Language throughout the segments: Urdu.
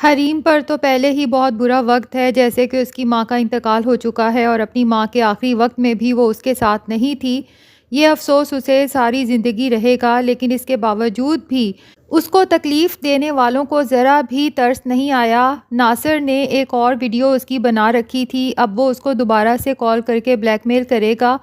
حریم پر تو پہلے ہی بہت برا وقت ہے، جیسے کہ اس کی ماں کا انتقال ہو چکا ہے اور اپنی ماں کے آخری وقت میں بھی وہ اس کے ساتھ نہیں تھی۔ یہ افسوس اسے ساری زندگی رہے گا، لیکن اس کے باوجود بھی اس کو تکلیف دینے والوں کو ذرا بھی ترس نہیں آیا۔ ناصر نے ایک اور ویڈیو اس کی بنا رکھی تھی، اب وہ اس کو دوبارہ سے کال کر کے بلیک میل کرے گا۔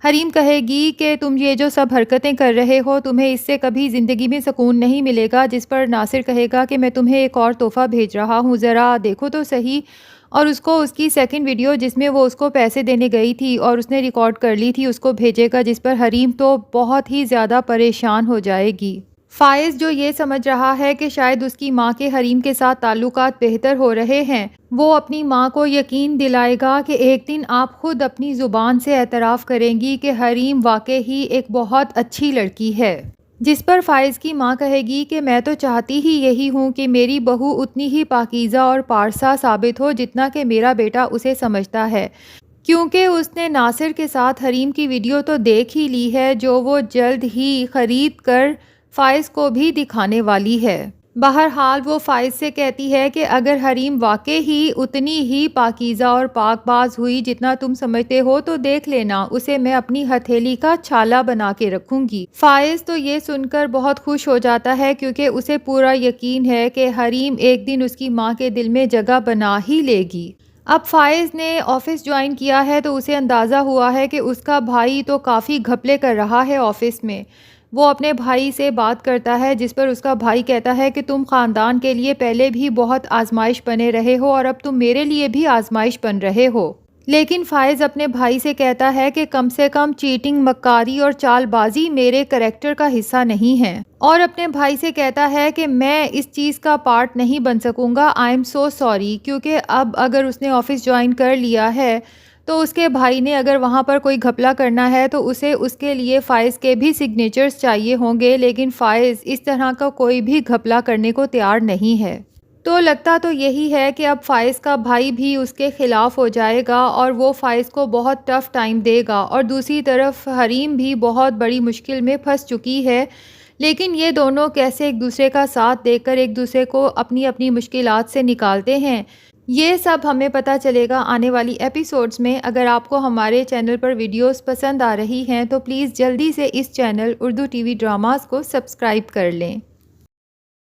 حریم کہے گی کہ تم یہ جو سب حرکتیں کر رہے ہو، تمہیں اس سے کبھی زندگی میں سکون نہیں ملے گا، جس پر ناصر کہے گا کہ میں تمہیں ایک اور تحفہ بھیج رہا ہوں، ذرا دیکھو تو صحیح۔ اور اس کو اس کی سیکنڈ ویڈیو جس میں وہ اس کو پیسے دینے گئی تھی اور اس نے ریکارڈ کر لی تھی اس کو بھیجے گا، جس پر حریم تو بہت ہی زیادہ پریشان ہو جائے گی۔ فائز جو یہ سمجھ رہا ہے کہ شاید اس کی ماں کے حریم کے ساتھ تعلقات بہتر ہو رہے ہیں، وہ اپنی ماں کو یقین دلائے گا کہ ایک دن آپ خود اپنی زبان سے اعتراف کریں گی کہ حریم واقعی ہی ایک بہت اچھی لڑکی ہے۔ جس پر فائز کی ماں کہے گی کہ میں تو چاہتی ہی یہی ہوں کہ میری بہو اتنی ہی پاکیزہ اور پارسا ثابت ہو جتنا کہ میرا بیٹا اسے سمجھتا ہے، کیونکہ اس نے ناصر کے ساتھ حریم کی ویڈیو تو دیکھ ہی لی ہے جو وہ جلد ہی خرید کر فائز کو بھی دکھانے والی ہے۔ بہرحال وہ فائز سے کہتی ہے کہ اگر حریم واقعی ہی اتنی ہی پاکیزہ اور پاک باز ہوئی جتنا تم سمجھتے ہو تو دیکھ لینا، اسے میں اپنی ہتھیلی کا چھالا بنا کے رکھوں گی۔ فائز تو یہ سن کر بہت خوش ہو جاتا ہے کیونکہ اسے پورا یقین ہے کہ حریم ایک دن اس کی ماں کے دل میں جگہ بنا ہی لے گی۔ اب فائز نے آفس جوائن کیا ہے تو اسے اندازہ ہوا ہے کہ اس کا بھائی تو کافی گھپلے کر رہا ہے آفس میں۔ وہ اپنے بھائی سے بات کرتا ہے جس پر اس کا بھائی کہتا ہے کہ تم خاندان کے لیے پہلے بھی بہت آزمائش بنے رہے ہو اور اب تم میرے لیے بھی آزمائش بن رہے ہو۔ لیکن فائز اپنے بھائی سے کہتا ہے کہ کم سے کم چیٹنگ، مکاری اور چال بازی میرے کریکٹر کا حصہ نہیں ہے، اور اپنے بھائی سے کہتا ہے کہ میں اس چیز کا پارٹ نہیں بن سکوں گا، آئی ایم سو سوری، کیونکہ اب اگر اس نے آفس جوائن کر لیا ہے تو اس کے بھائی نے اگر وہاں پر کوئی گھپلا کرنا ہے تو اسے اس کے لیے فائز کے بھی سگنیچرز چاہیے ہوں گے، لیکن فائز اس طرح کا کوئی بھی گھپلا کرنے کو تیار نہیں ہے۔ تو لگتا تو یہی ہے کہ اب فائز کا بھائی بھی اس کے خلاف ہو جائے گا اور وہ فائز کو بہت ٹف ٹائم دے گا، اور دوسری طرف حریم بھی بہت بڑی مشکل میں پھنس چکی ہے، لیکن یہ دونوں کیسے ایک دوسرے کا ساتھ دے کر ایک دوسرے کو اپنی اپنی مشکلات سے نکالتے ہیں، یہ سب ہمیں پتہ چلے گا آنے والی ایپیسوڈز میں۔ اگر آپ کو ہمارے چینل پر ویڈیوز پسند آ رہی ہیں تو پلیز جلدی سے اس channel Urdu TV dramas کو سبسکرائب کر لیں۔